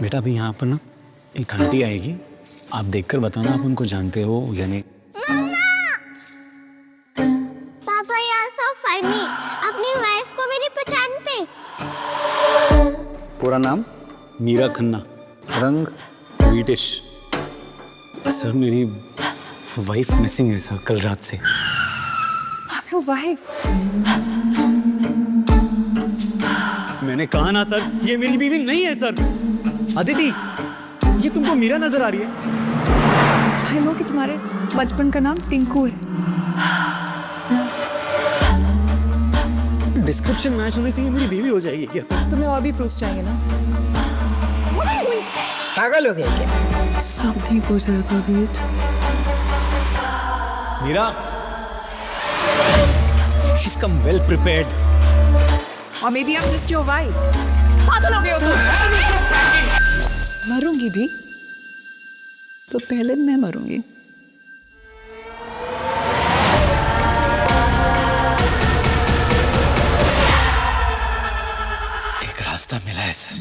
बेटा अभी यहाँ पर ना एक आंटी आएगी, आप देखकर बताना आप उनको जानते हो या नहीं। पापा यू आर सो फनी। अपनी वाइफ को भी नहीं पहचानते। पूरा नाम मीरा खन्ना, रंग व्हीटिश। सर मेरी वाइफ मिसिंग है सर कल रात से। आपकी वाइफ? मैंने कहा ना सर, ये मेरी बीवी नहीं है सर। अदिति, ये तुमको मीरा नजर आ रही है? आई नो कि तुम्हारे बचपन का नाम टिंकू है। डिस्क्रिप्शन मैच होने से ये मेरी बीवी हो जाएगी क्या सर? तुम्हें और भी प्रूफ चाहिए ना? पागल हो गए क्या? सब ठीक हो जाएगा गीत। Meera, she's come well prepared. और maybe I am just your wife. पागल हो गए हो तुम? मरूंगी भी तो पहले मैं मरूंगी। एक रास्ता मिला है सर।